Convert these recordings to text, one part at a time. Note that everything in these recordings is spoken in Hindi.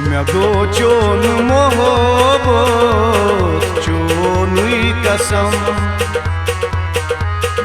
Mea go chon mohabbat chonui kasam.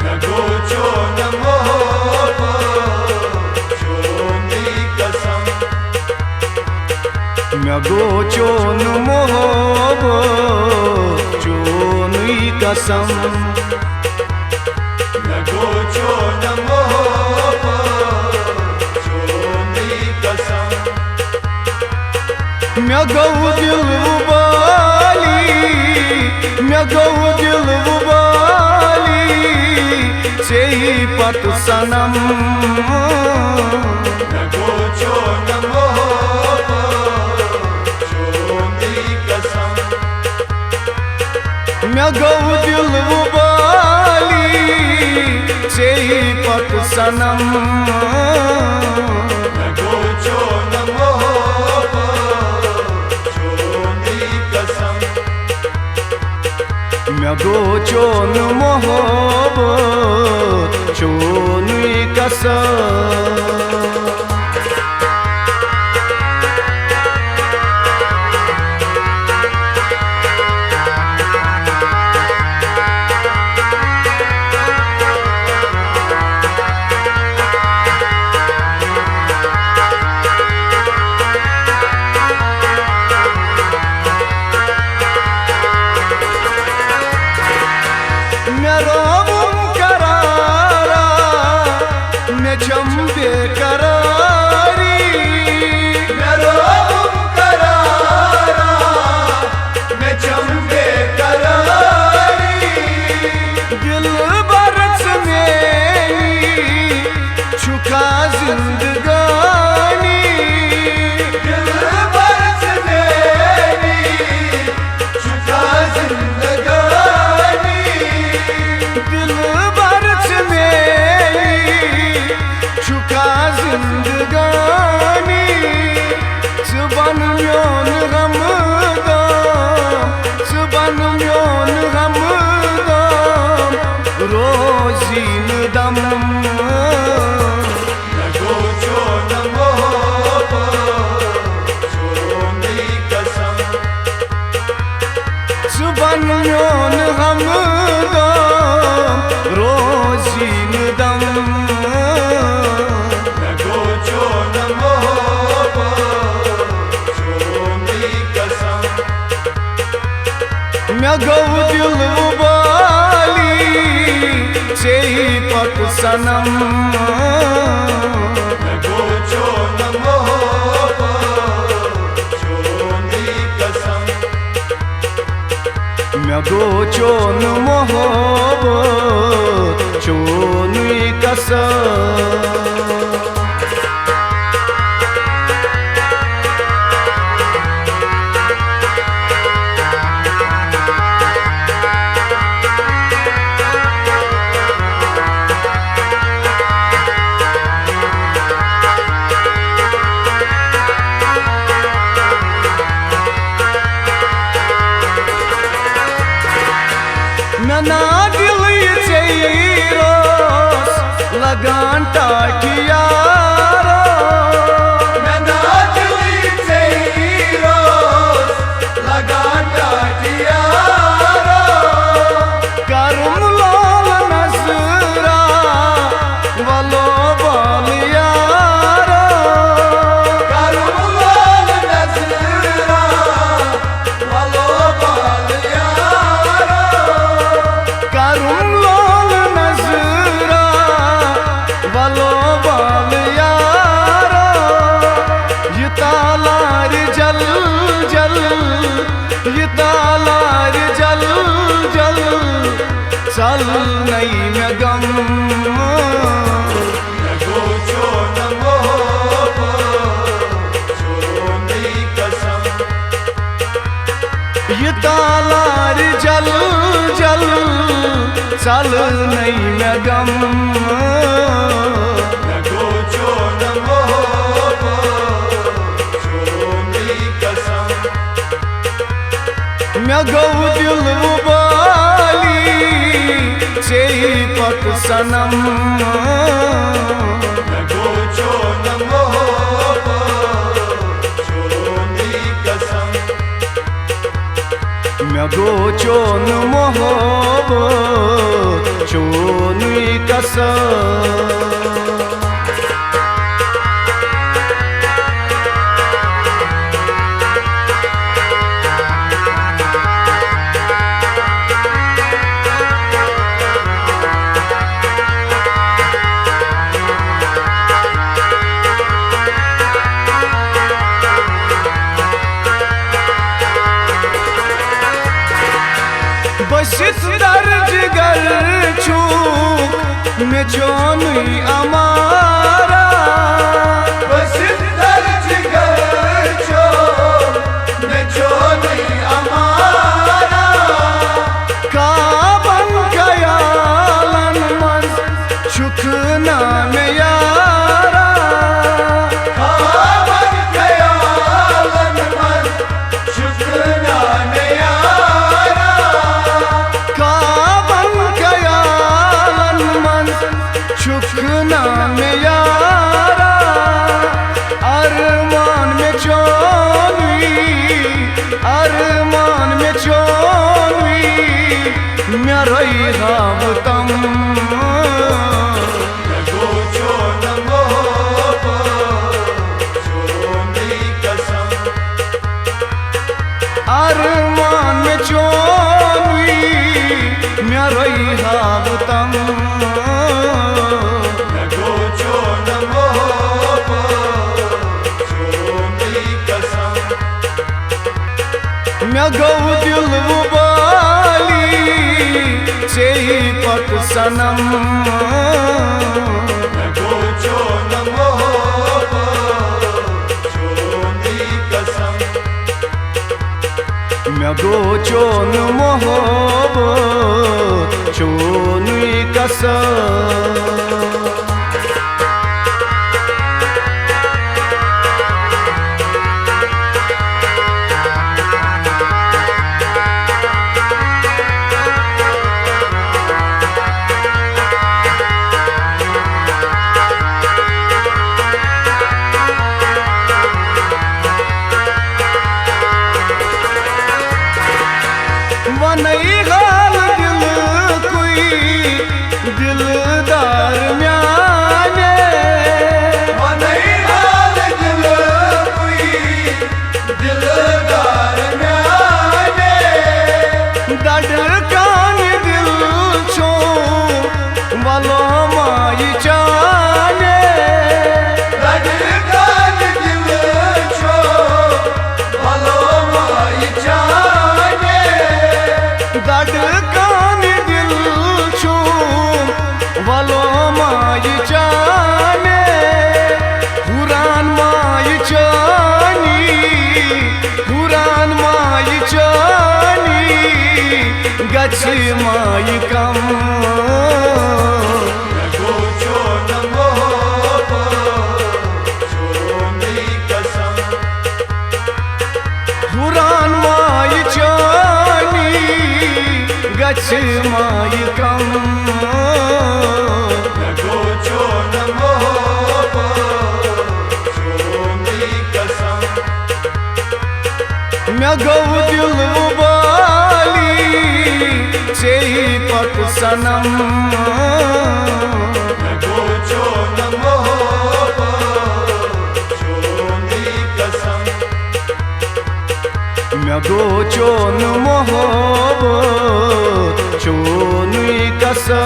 Mea go chon mohabbat chonui kasam. Mea go chon mohabbat chonui kasam. Mea go chon mohabbat chonui kasam. Mea go dil ubali, mea go dil ubali, sei pat sanam. Mea go chon mohabbat chonui kasam. Mea go dil ubali, sei pat sanam. Mea go chon mohabbat chonui kasam. Mea go chon mohabbat chonui kasam. Mea go dil ubali, sei pat sanam. Mea go chon mohabbat chonui kasam. Mea go chon mohabbat chonui kasam. Nana dil yeiros lagan takiyaro. Nana dil yeiros lagan takiyaro. Karum lol nazra valo baliyaro. Karum lol nazra valo baliyaro. Karum lol nazra valo baliyaro. Ye talar jal jal, ye talar jal jal, chal nahi mein gam. Mea go chon mohabbat chonui kasam. ये तालार जल जल चल नहीं मैं गम. Mea go chon mohabbat chonui kasam. मैं गौ दिल उबाली sei pat sanam. Mea go chon mohabbat गो चोन मोहब्बत चोनुई कसम बसित दर्ज गर छूक में चोनुई अमारा बसित दर्ज गर छूक में चोनुई अमारा काबन कयालन मन चुकना में यारा काबन कयालन मन चुकना में यारा चुकना में यारा अरमान में चोनुई म्यारई हावतम गो चोन मोहब्बत चोनुई कसम अरमान में चोनुई म्यारई हावतम मैं गौ दिल बाली से पट सनम गो चोन मोहब्बत चोनुई कसम मैं गो चोन मोहब्बत चोनुई कसम वनई गाल दिल कोई दिलदार म्याने वनई गाल दिल कोई दिलदार म्याने दडकान दिल छो वालो माई जाने दडकान दिल छो वालो माई जाने दडकान दिल छो वालो माई जाने हुरान माई जानी गछ माई कम गो चोन मोहब्बत चोनुई कसम हुरान माई जानी गछ माई कम गो चोन मोहब्बत चोनुई कसम मैं गौ दिल बाली से पट सनम गो चोन मोहब्बत चोनुई कसम मैं गो चोन मोहब्बत चोनुई कसम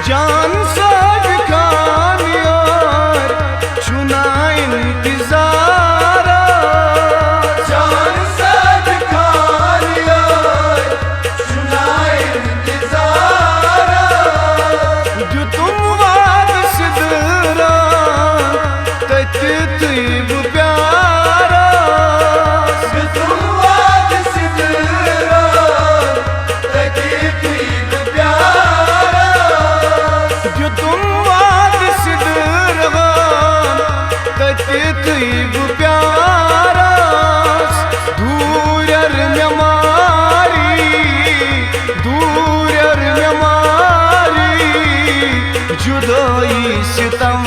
जान साज खान यार चुना इंतजार जुदाई सितम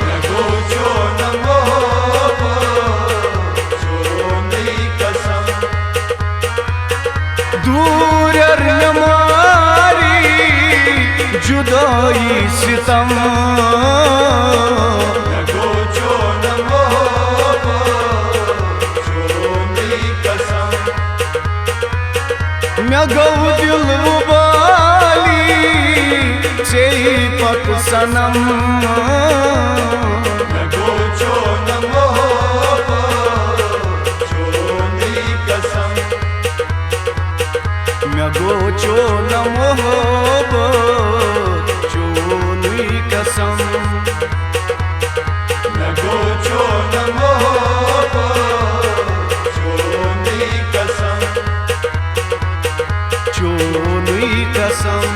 लगो जो न मोहब्बत चोनी कसम दूर मारी जुदाई सितम लगो जो न मोहब्बत चोनी कसम मैं गौ दिल उबाली से पक सनम लगो जो न मोहब्बत चोनी कसम मैं गो चो न मोहब्बत चोनी कसम लगो जो न मोहब्बत चोनी कसम चोनी कसम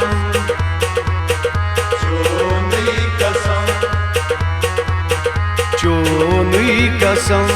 चोनी कसम चोनी कसम